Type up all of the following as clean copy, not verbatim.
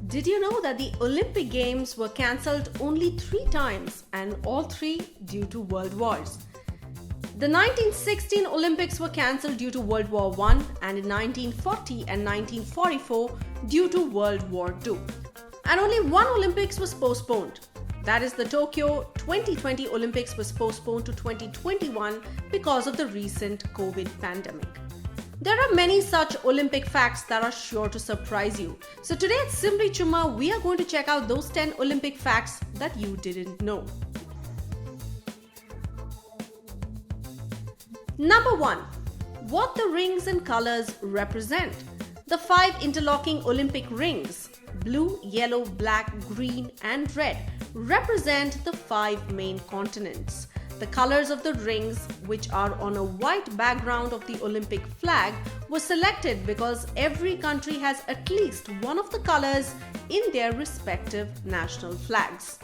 Did you know that the Olympic Games were cancelled only 3 times, and all 3 due to world wars? The 1916 Olympics were cancelled due to World War I, and in 1940 and 1944 due to World War II. And only one Olympics was postponed. That is, the Tokyo 2020 Olympics was postponed to 2021 because of the recent COVID pandemic. There are many such Olympic facts that are sure to surprise you. So today at Simri Chumma, we are going to check out those 10 Olympic facts that you didn't know. Number 1. What the rings and colors represent. The 5 interlocking Olympic rings, blue, yellow, black, green and red, represent the 5 main continents. The colors of the rings, which are on a white background of the Olympic flag, were selected because every country has at least one of the colors in their respective national flags.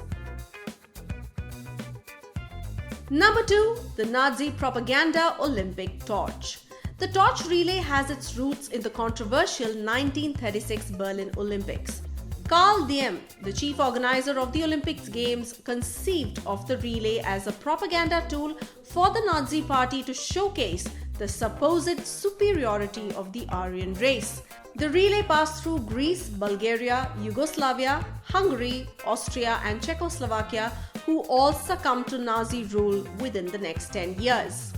Number 2. The Nazi propaganda Olympic torch. The torch relay has its roots in the controversial 1936 Berlin Olympics. Karl Diem, the chief organizer of the Olympic Games, conceived of the relay as a propaganda tool for the Nazi Party to showcase the supposed superiority of the Aryan race. The relay passed through Greece, Bulgaria, Yugoslavia, Hungary, Austria and Czechoslovakia, who all succumbed to Nazi rule within the next 10 years.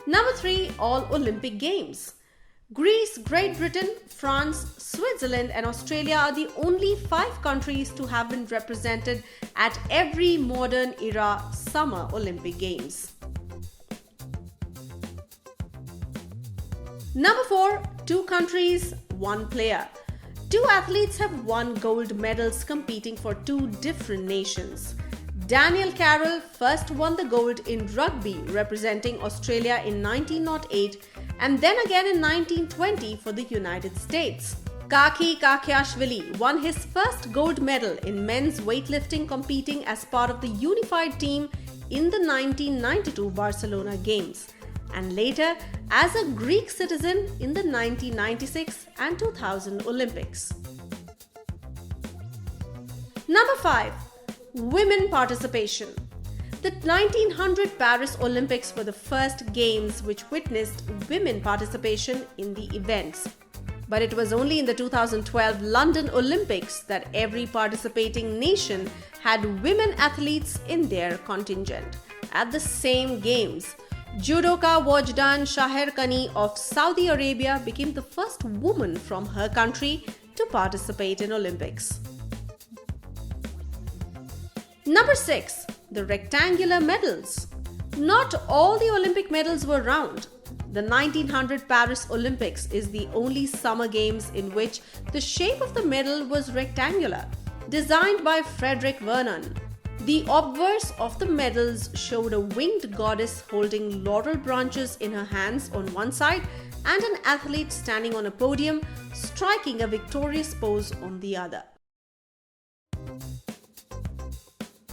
Number 3. All Olympic Games. Greece, Great Britain, France, Switzerland and Australia are the only 5 countries to have been represented at every modern era Summer Olympic Games. Number 4. 2 countries, 1 player. 2 athletes have won gold medals competing for 2 different nations. Daniel Carroll first won the gold in rugby representing Australia in 1908 and then again in 1920 for the United States. Kaki Kakhiashvili won his first gold medal in men's weightlifting competing as part of the unified team in the 1992 Barcelona Games, and later as a Greek citizen in the 1996 and 2000 Olympics. Number 5. Women participation. The 1900 Paris Olympics were the first games which witnessed women participation in the events. But it was only in the 2012 London Olympics that every participating nation had women athletes in their contingent. At the same games, judoka Wajdan Shaherkani of Saudi Arabia became the first woman from her country to participate in Olympics. Number 6. The rectangular medals. Not all the Olympic medals were round. The 1900 Paris Olympics is the only summer games in which the shape of the medal was rectangular, designed by Frederick Vernon. The obverse of the medals showed a winged goddess holding laurel branches in her hands on one side and an athlete standing on a podium striking a victorious pose on the other.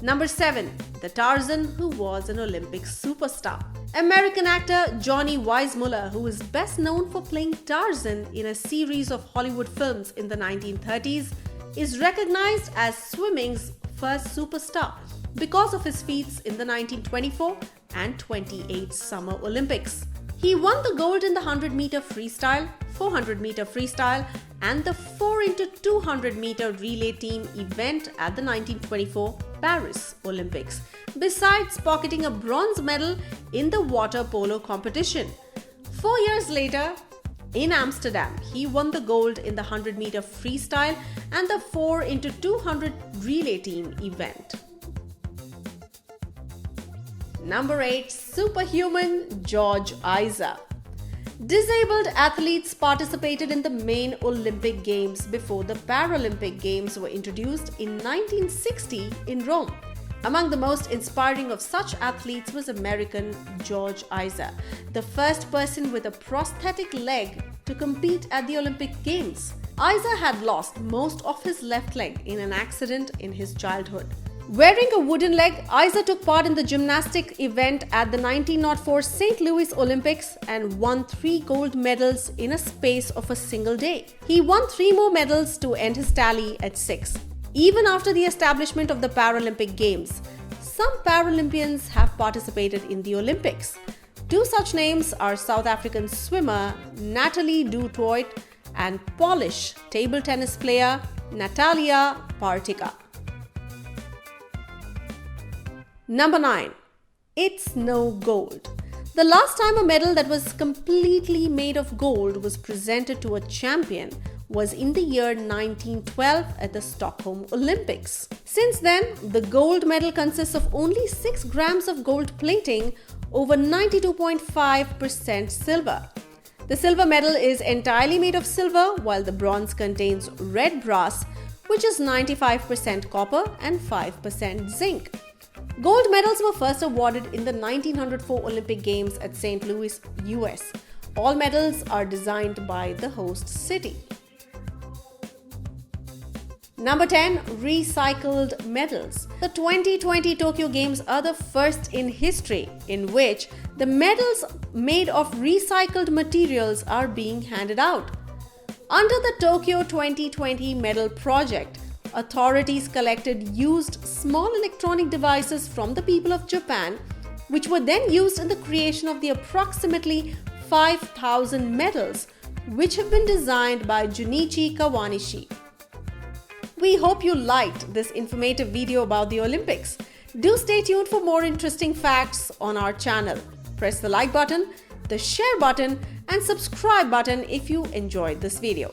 Number 7. The Tarzan who was an Olympic superstar. American actor Johnny Weissmuller, who is best known for playing Tarzan in a series of Hollywood films in the 1930s, is recognized as swimming's first superstar because of his feats in the 1924 and 28 Summer Olympics. He won the gold in the 100-meter freestyle, 400-meter freestyle and the 4x200-meter relay team event at the 1924 Paris Olympics, besides pocketing a bronze medal in the water polo competition. 4 years later, in Amsterdam, he won the gold in the 100-meter freestyle and the 4x200 relay team event. Number 8. Superhuman George Iza. Disabled athletes participated in the main Olympic Games before the Paralympic Games were introduced in 1960 in Rome. Among the most inspiring of such athletes was American George Iza, the first person with a prosthetic leg to compete at the Olympic Games. Iza had lost most of his left leg in an accident in his childhood. Wearing a wooden leg, Isa took part in the gymnastic event at the 1904 St. Louis Olympics and won 3 gold medals in a space of a single day. He won 3 more medals to end his tally at 6. Even after the establishment of the Paralympic Games, some Paralympians have participated in the Olympics. 2 such names are South African swimmer Natalie du Toit and Polish table tennis player Natalia Partyka. Number 9. It's no gold. The last time a medal that was completely made of gold was presented to a champion was in the year 1912 at the Stockholm Olympics. Since then, the gold medal consists of only 6 grams of gold plating over 92.5% silver. The silver medal is entirely made of silver, while the bronze contains red brass, which is 95% copper and 5% zinc. Gold medals were first awarded in the 1904 Olympic Games at St. Louis, US. All medals are designed by the host city. Number 10. Recycled medals. The 2020 Tokyo Games are the first in history in which the medals made of recycled materials are being handed out. Under the Tokyo 2020 Medal Project, authorities collected used small electronic devices from the people of Japan, which were then used in the creation of the approximately 5,000 medals, which have been designed by Junichi Kawanishi. We hope you liked this informative video about the Olympics. Do stay tuned for more interesting facts on our channel. Press the like button, the share button, and subscribe button if you enjoyed this video.